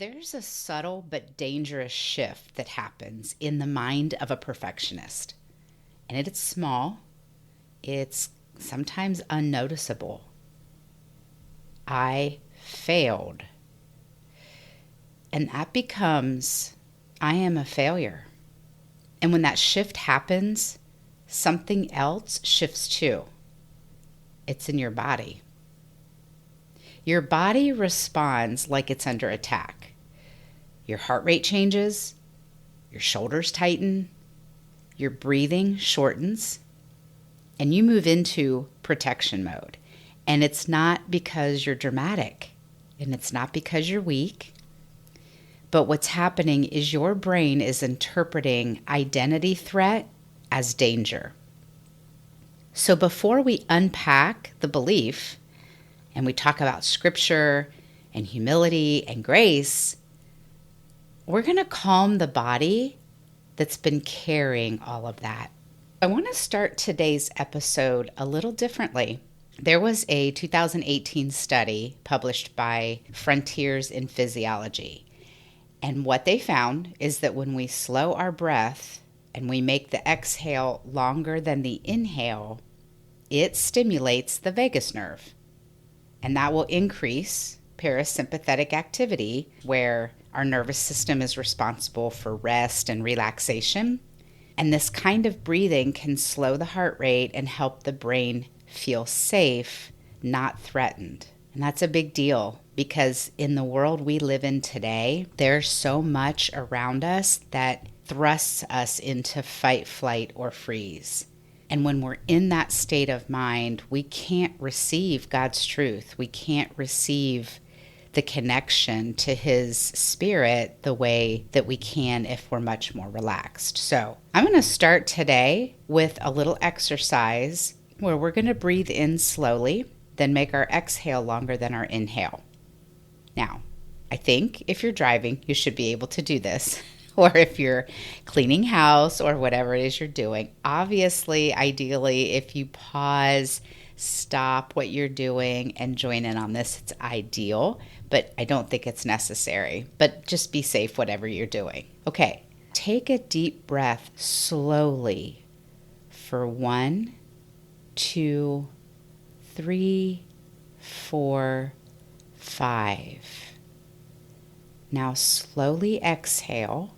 There's a subtle but dangerous shift that happens in the mind of a perfectionist. And it's small, it's sometimes unnoticeable. I failed. And that becomes, I am a failure. And when that shift happens, something else shifts too. It's in your body. Your body responds like it's under attack. Your heart rate changes, your shoulders tighten, your breathing shortens, and you move into protection mode. And it's not because you're dramatic, and it's not because you're weak, but what's happening is your brain is interpreting identity threat as danger. So before we unpack the belief, and we talk about scripture and humility and grace, we're going to calm the body that's been carrying all of that. I want to start today's episode a little differently. There was a 2018 study published by Frontiers in Physiology. And what they found is that when we slow our breath and we make the exhale longer than the inhale, it stimulates the vagus nerve. And that will increase parasympathetic activity, where our nervous system is responsible for rest and relaxation. And this kind of breathing can slow the heart rate and help the brain feel safe, not threatened. And that's a big deal because in the world we live in today, there's so much around us that thrusts us into fight, flight, or freeze. And when we're in that state of mind, we can't receive God's truth. We can't receive the connection to His Spirit the way that we can if we're much more relaxed. So I'm going to start today with a little exercise where we're going to breathe in slowly, then make our exhale longer than our inhale. Now, I think if you're driving, you should be able to do this. Or if you're cleaning house or whatever it is you're doing. Obviously, ideally, if you pause, stop what you're doing and join in on this, it's ideal, but I don't think it's necessary. But just be safe whatever you're doing. Okay, take a deep breath slowly for 1, 2, 3, 4, 5. Now slowly exhale.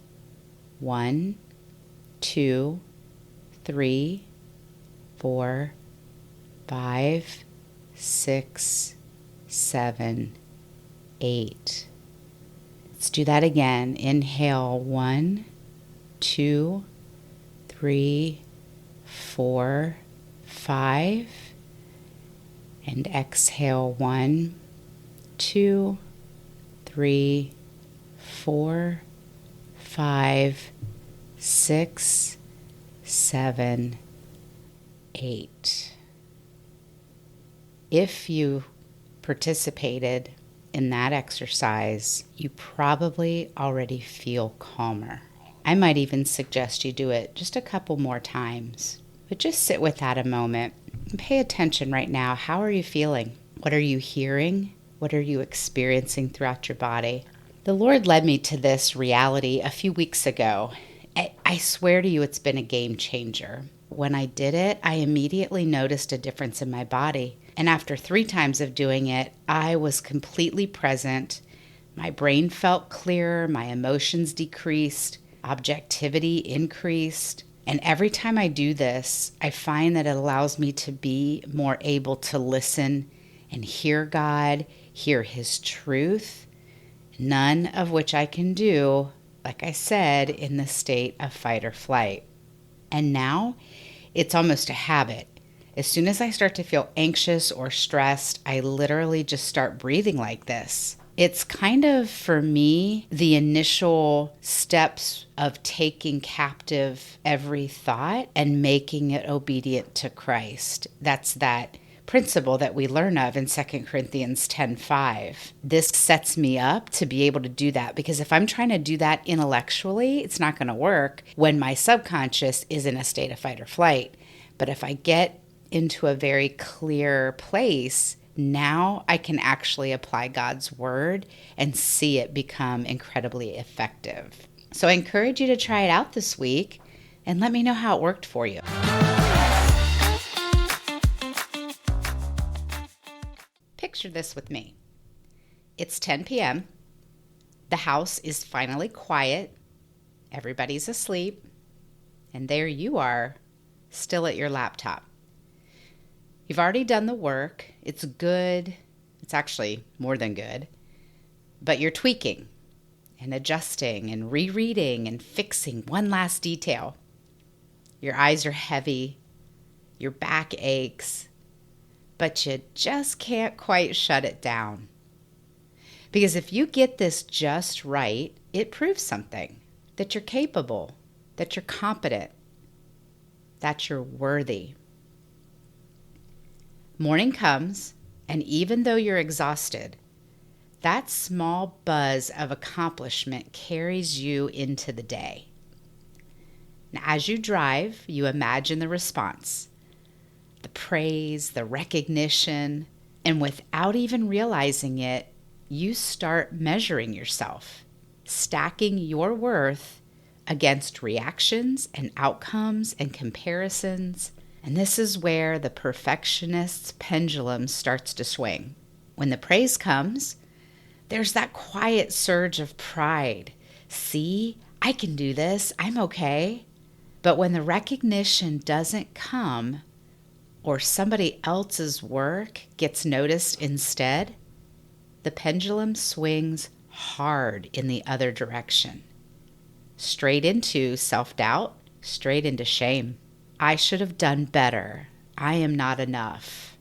1, 2, 3, 4, 5, 6, 7, 8. Let's do that again. Inhale 1, 2, 3, 4, 5. And exhale 1, 2, 3, 4, 5, 6, 7, 8. If you participated in that exercise, you probably already calmer. I might even suggest you do it just a couple more times, but just sit with that a moment and pay attention right now. How are you feeling? What are you hearing? What are you experiencing throughout your body? The Lord led me to this reality a few weeks ago. I swear to you, it's been a game changer. When I did it, I immediately noticed a difference in my body. And after 3 times of doing it, I was completely present. My brain felt clearer, my emotions decreased, objectivity increased. And every time I do this, I find that it allows me to be more able to listen and hear God, hear His truth. None of which I can do, like I said, in the state of fight or flight. And now it's almost a habit. As soon as I start to feel anxious or stressed, I literally just start breathing like this. It's kind of, for me, the initial steps of taking captive every thought and making it obedient to Christ. That's that principle that we learn of in 2 Corinthians 10:5. This sets me up to be able to do that, because if I'm trying to do that intellectually, it's not going to work when my subconscious is in a state of fight or flight. But if I get into a very clear place Now I can actually apply God's word and see it become incredibly effective. So I encourage you to try it out this week and let me know how it worked for you. Picture this with me. It's 10 p.m. The house is finally quiet. Everybody's asleep. And there you are, still at your laptop. You've already done the work. It's good. It's actually more than good. But you're tweaking and adjusting and rereading and fixing one last detail. Your eyes are heavy. Your back aches. But you just can't quite shut it down. Because if you get this just right, it proves something. That you're capable. That you're competent. That you're worthy. Morning comes, and even though you're exhausted, that small buzz of accomplishment carries you into the day. Now, as you drive, you imagine the response, the praise, the recognition, and without even realizing it, you start measuring yourself, stacking your worth against reactions and outcomes and comparisons. And this is where the perfectionist's pendulum starts to swing. When the praise comes, there's that quiet surge of pride. See, I can do this. I'm okay. But when the recognition doesn't come, or somebody else's work gets noticed instead, the pendulum swings hard in the other direction. Straight into self-doubt, straight into shame. I should have done better. I am not enough.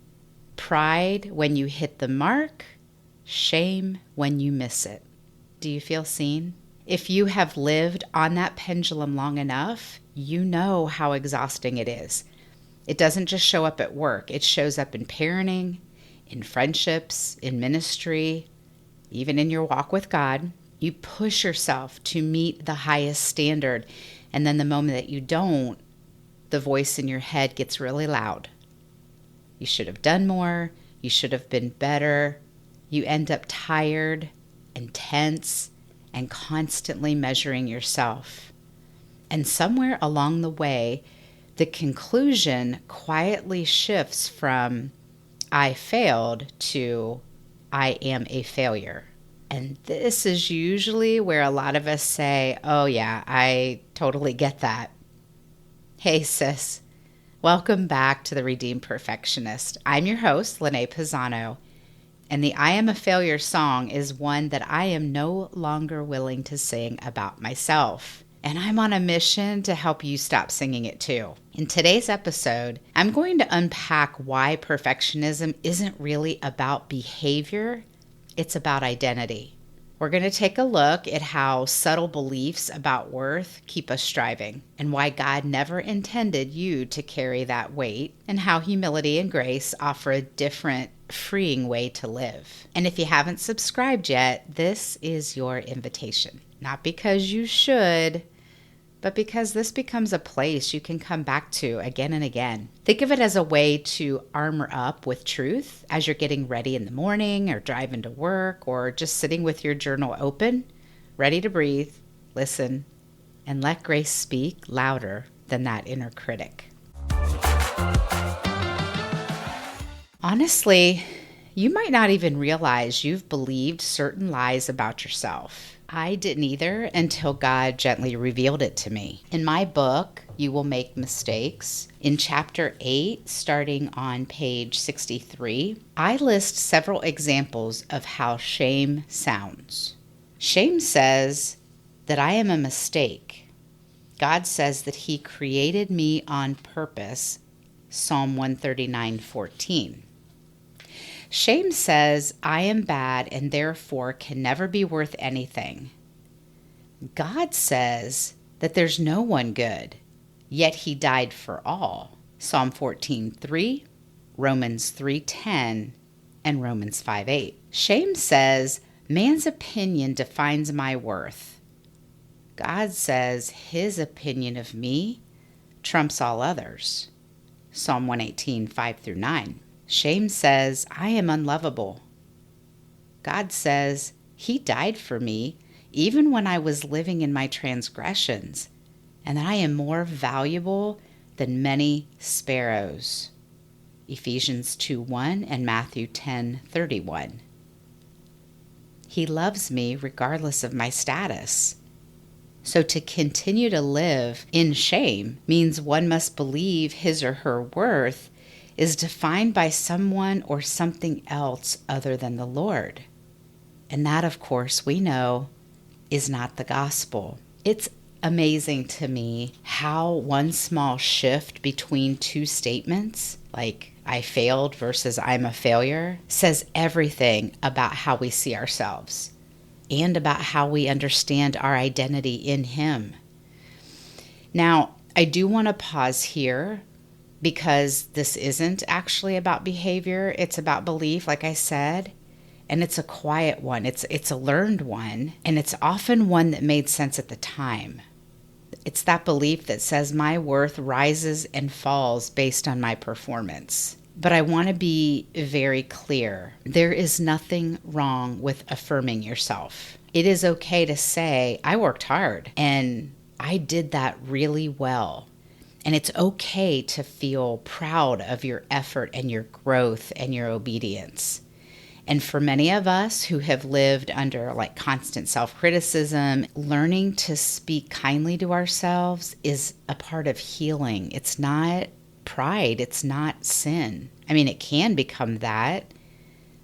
Pride when you hit the mark, shame when you miss it. Do you feel seen? If you have lived on that pendulum long enough, you know how exhausting it is. It doesn't just show up at work. It shows up in parenting, in friendships, in ministry, even in your walk with God. You push yourself to meet the highest standard, and then the moment that you don't, the voice in your head gets really loud. You should have done more. You should have been better. You end up tired and tense and constantly measuring yourself. And somewhere along the way, the conclusion quietly shifts from I failed to I am a failure. And this is usually where a lot of us say, oh yeah, I totally get that. Hey sis, welcome back to the Redeemed Perfectionist. I'm your host, Leneé Pezzano, and the I Am a Failure song is one that I am no longer willing to sing about myself. And I'm on a mission to help you stop singing it too. In today's episode, I'm going to unpack why perfectionism isn't really about behavior, it's about identity. We're going to take a look at how subtle beliefs about worth keep us striving, and why God never intended you to carry that weight, and how humility and grace offer a different, freeing way to live. And if you haven't subscribed yet, this is your invitation. Not because you should, but because this becomes a place you can come back to again and again. Think of it as a way to armor up with truth as you're getting ready in the morning or driving to work or just sitting with your journal open, ready to breathe, listen, and let grace speak louder than that inner critic. Honestly, you might not even realize you've believed certain lies about yourself. I didn't either until God gently revealed it to me. In my book, You Will Make Mistakes, in chapter 8, starting on page 63, I list several examples of how shame sounds. Shame says that I am a mistake. God says that He created me on purpose, Psalm 139:14. Shame says, I am bad and therefore can never be worth anything. God says that there's no one good, yet He died for all. Psalm 14:3, Romans 3:10, and Romans 5:8. Shame says, man's opinion defines my worth. God says His opinion of me trumps all others. Psalm 118:5-9. Shame says, I am unlovable. God says, He died for me even when I was living in my transgressions, and that I am more valuable than many sparrows. Ephesians 2:1 and Matthew 10:31. He loves me regardless of my status. So to continue to live in shame means one must believe his or her worth is defined by someone or something else other than the Lord. And that, of course, we know is not the gospel. It's amazing to me how one small shift between two statements, like I failed versus I'm a failure, says everything about how we see ourselves and about how we understand our identity in Him. Now, I do want to pause here because this isn't actually about behavior. It's about belief, like I said. And it's a quiet one. It's a learned one. And it's often one that made sense at the time. It's that belief that says my worth rises and falls based on my performance. But I want to be very clear. There is nothing wrong with affirming yourself. It is okay to say, I worked hard and I did that really well. And it's okay to feel proud of your effort and your growth and your obedience. And for many of us who have lived under like constant self-criticism, learning to speak kindly to ourselves is a part of healing. It's not pride. It's not sin. I mean, it can become that.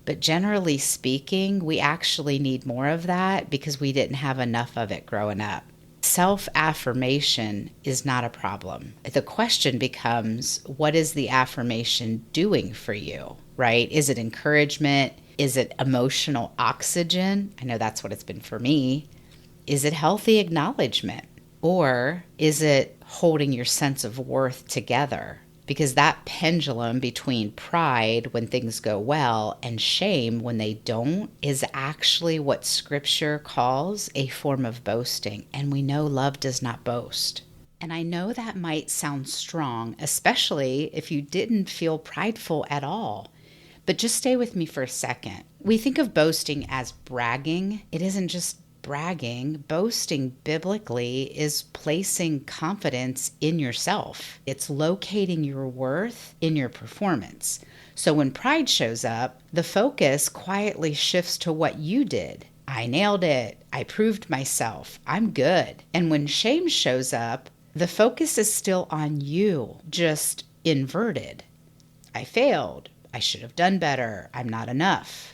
But generally speaking, we actually need more of that because we didn't have enough of it growing up. Self-affirmation is not a problem. The question becomes, what is the affirmation doing for you, right? Is it encouragement? Is it emotional oxygen? I know that's what it's been for me. Is it healthy acknowledgement? Or is it holding your sense of worth together? Because that pendulum between pride when things go well and shame when they don't is actually what Scripture calls a form of boasting. And we know love does not boast. And I know that might sound strong, especially if you didn't feel prideful at all. But just stay with me for a second. We think of boasting as bragging. It isn't just bragging. Boasting biblically is placing confidence in yourself. It's locating your worth in your performance. So when pride shows up, the focus quietly shifts to what you did. I nailed it. I proved myself. I'm good. And when shame shows up, the focus is still on you, just inverted. I failed. I should have done better. I'm not enough.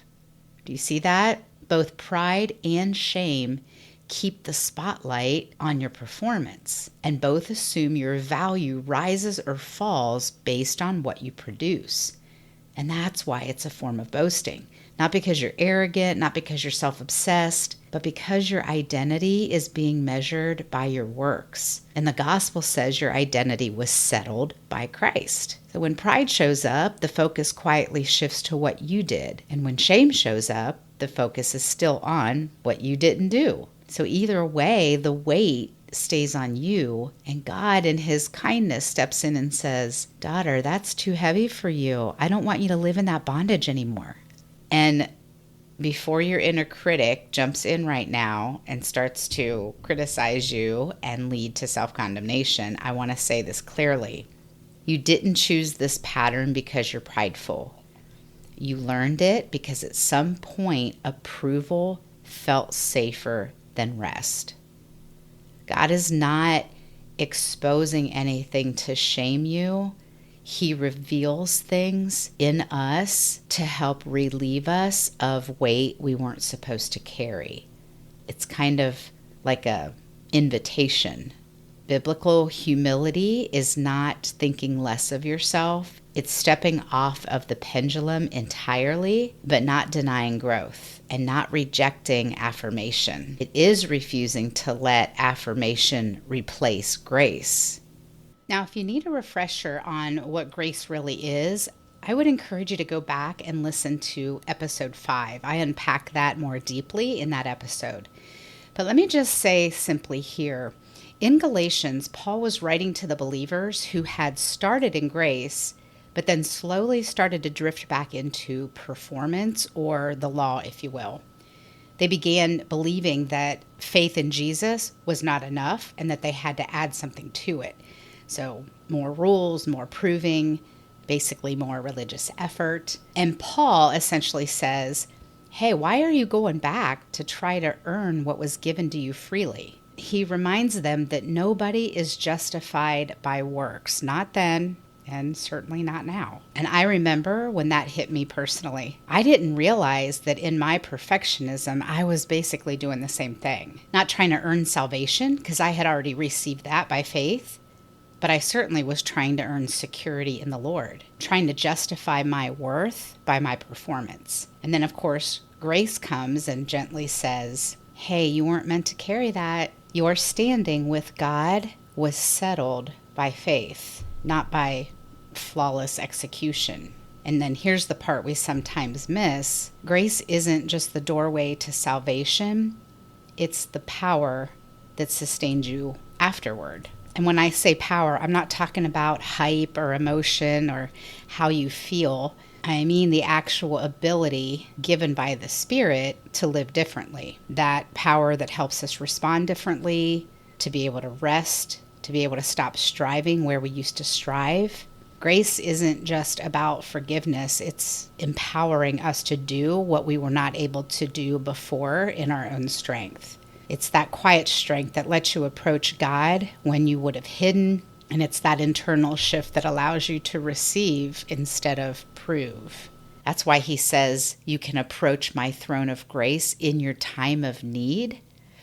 Do you see that? Both pride and shame keep the spotlight on your performance, and both assume your value rises or falls based on what you produce. And that's why it's a form of boasting. Not because you're arrogant, not because you're self-obsessed, but because your identity is being measured by your works. And the gospel says your identity was settled by Christ. So when pride shows up, the focus quietly shifts to what you did. And when shame shows up, the focus is still on what you didn't do. So either way, the weight stays on you, and God in His kindness steps in and says, daughter, that's too heavy for you. I don't want you to live in that bondage anymore. And before your inner critic jumps in right now and starts to criticize you and lead to self-condemnation, I want to say this clearly. You didn't choose this pattern because you're prideful. You learned it because at some point approval felt safer than rest. God is not exposing anything to shame you. He reveals things in us to help relieve us of weight we weren't supposed to carry. It's kind of like a invitation. Biblical humility is not thinking less of yourself. It's stepping off of the pendulum entirely, but not denying growth and not rejecting affirmation. It is refusing to let affirmation replace grace. Now, if you need a refresher on what grace really is, I would encourage you to go back and listen to episode 5. I unpack that more deeply in that episode. But let me just say simply here, in Galatians, Paul was writing to the believers who had started in grace, but then slowly started to drift back into performance, or the law, if you will. They began believing that faith in Jesus was not enough and that they had to add something to it. So more rules, more proving, basically more religious effort. And Paul essentially says, hey, why are you going back to try to earn what was given to you freely? He reminds them that nobody is justified by works, not then, and certainly not now. And I remember when that hit me personally. I didn't realize that in my perfectionism, I was basically doing the same thing. Not trying to earn salvation, because I had already received that by faith, but I certainly was trying to earn security in the Lord, trying to justify my worth by my performance. And then, of course, grace comes and gently says, hey, you weren't meant to carry that. Your standing with God was settled by faith, not by flawless execution. And then here's the part we sometimes miss. Grace isn't just the doorway to salvation. It's the power that sustains you afterward. And when I say power, I'm not talking about hype or emotion or how you feel. I mean the actual ability given by the Spirit to live differently. That power that helps us respond differently, to be able to rest, to be able to stop striving where we used to strive. Grace isn't just about forgiveness. It's empowering us to do what we were not able to do before in our own strength. It's that quiet strength that lets you approach God when you would have hidden. And it's that internal shift that allows you to receive instead of prove. That's why he says you can approach my throne of grace in your time of need.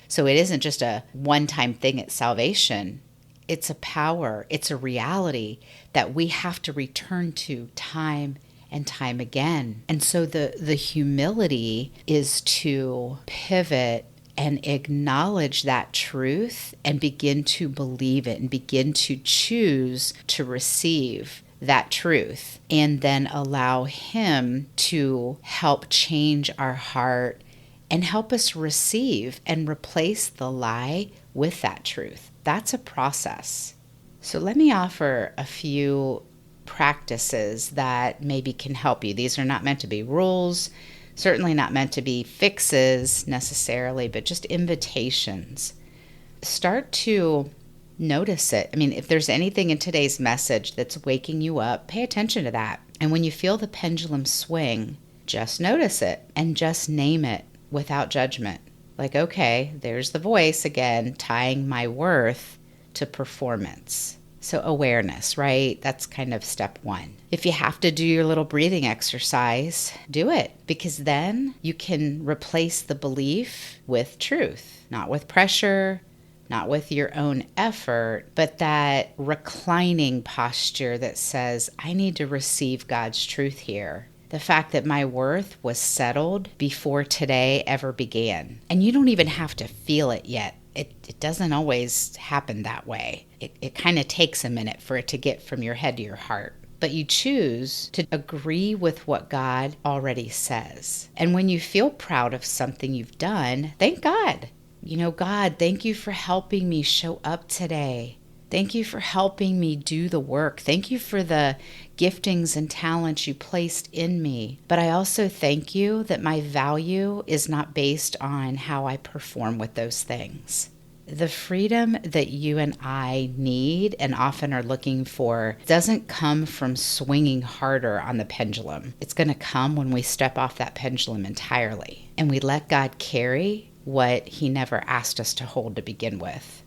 So it isn't just a one-time thing at salvation. It's a power, it's a reality that we have to return to time and time again. And so the humility is to pivot and acknowledge that truth and begin to believe it and begin to choose to receive that truth, and then allow him to help change our heart and help us receive and replace the lie with that truth. That's a process. So let me offer a few practices that maybe can help you. These are not meant to be rules, certainly not meant to be fixes necessarily, but just invitations. Start to notice it. I mean, if there's anything in today's message that's waking you up, pay attention to that. And when you feel the pendulum swing, just notice it and just name it without judgment. Like, okay, there's the voice again, tying my worth to performance. So awareness, right? That's kind of step one. If you have to do your little breathing exercise, do it, because then you can replace the belief with truth, not with pressure, not with your own effort, but that reclining posture that says, I need to receive God's truth here. The fact that my worth was settled before today ever began. And you don't even have to feel it yet. It doesn't always happen that way. It kind of takes a minute for it to get from your head to your heart. But you choose to agree with what God already says. And when you feel proud of something you've done, thank God. You know, God, thank you for helping me show up today. Thank you for helping me do the work. Thank you for the giftings and talents you placed in me. But I also thank you that my value is not based on how I perform with those things. The freedom that you and I need and often are looking for doesn't come from swinging harder on the pendulum. It's going to come when we step off that pendulum entirely and we let God carry what he never asked us to hold to begin with.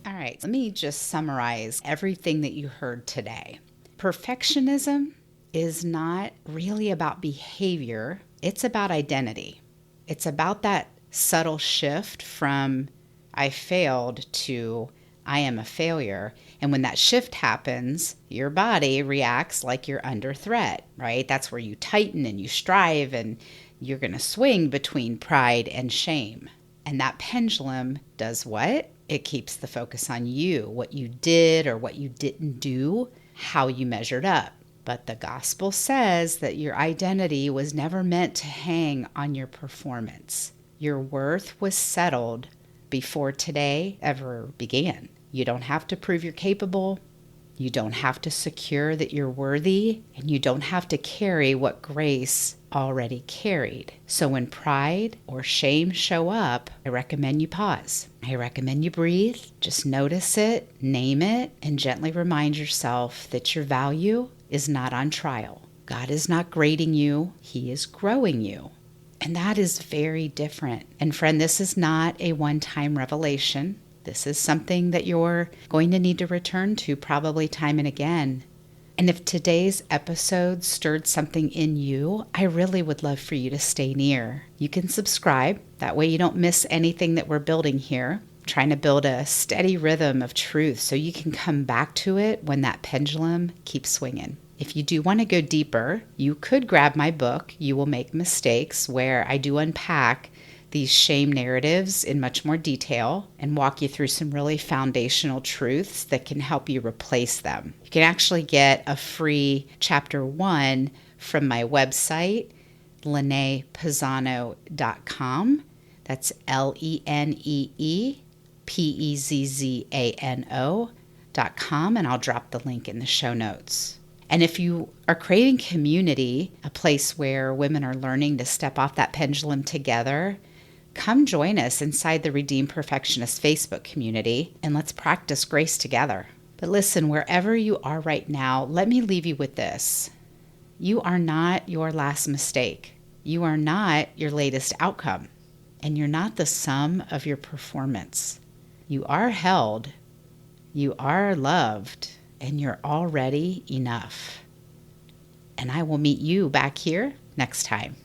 All right, let me just summarize everything that you heard today. Perfectionism is not really about behavior. It's about identity. It's about that subtle shift from I failed to I am a failure. And when that shift happens, your body reacts like you're under threat, right? That's where you tighten and you strive and you're going to swing between pride and shame. And that pendulum does what? It keeps the focus on you, what you did or what you didn't do, how you measured up. But the gospel says that your identity was never meant to hang on your performance. Your worth was settled before today ever began. You don't have to prove you're capable. You don't have to secure that you're worthy, and you don't have to carry what grace already carried. So when pride or shame show up, I recommend you pause. I recommend you breathe. Just notice it, name it, and gently remind yourself that your value is not on trial. God is not grading you. He is growing you. And that is very different. And friend, this is not a one-time revelation. This is something that you're going to need to return to probably time and again. And if today's episode stirred something in you, I really would love for you to stay near. You can subscribe. That way you don't miss anything that we're building here. I'm trying to build a steady rhythm of truth so you can come back to it when that pendulum keeps swinging. If you do want to go deeper, you could grab my book, You Will Make Mistakes, where I do unpack these shame narratives in much more detail and walk you through some really foundational truths that can help you replace them. You can actually get a free chapter 1 from my website, LeneéPezzano.com. That's LeneePezzano.com, and I'll drop the link in the show notes. And if you are creating community, a place where women are learning to step off that pendulum together, come join us inside the Redeemed Perfectionist Facebook community, and let's practice grace together. But listen, wherever you are right now, let me leave you with this. You are not your last mistake. You are not your latest outcome. And you're not the sum of your performance. You are held, you are loved, and you're already enough. And I will meet you back here next time.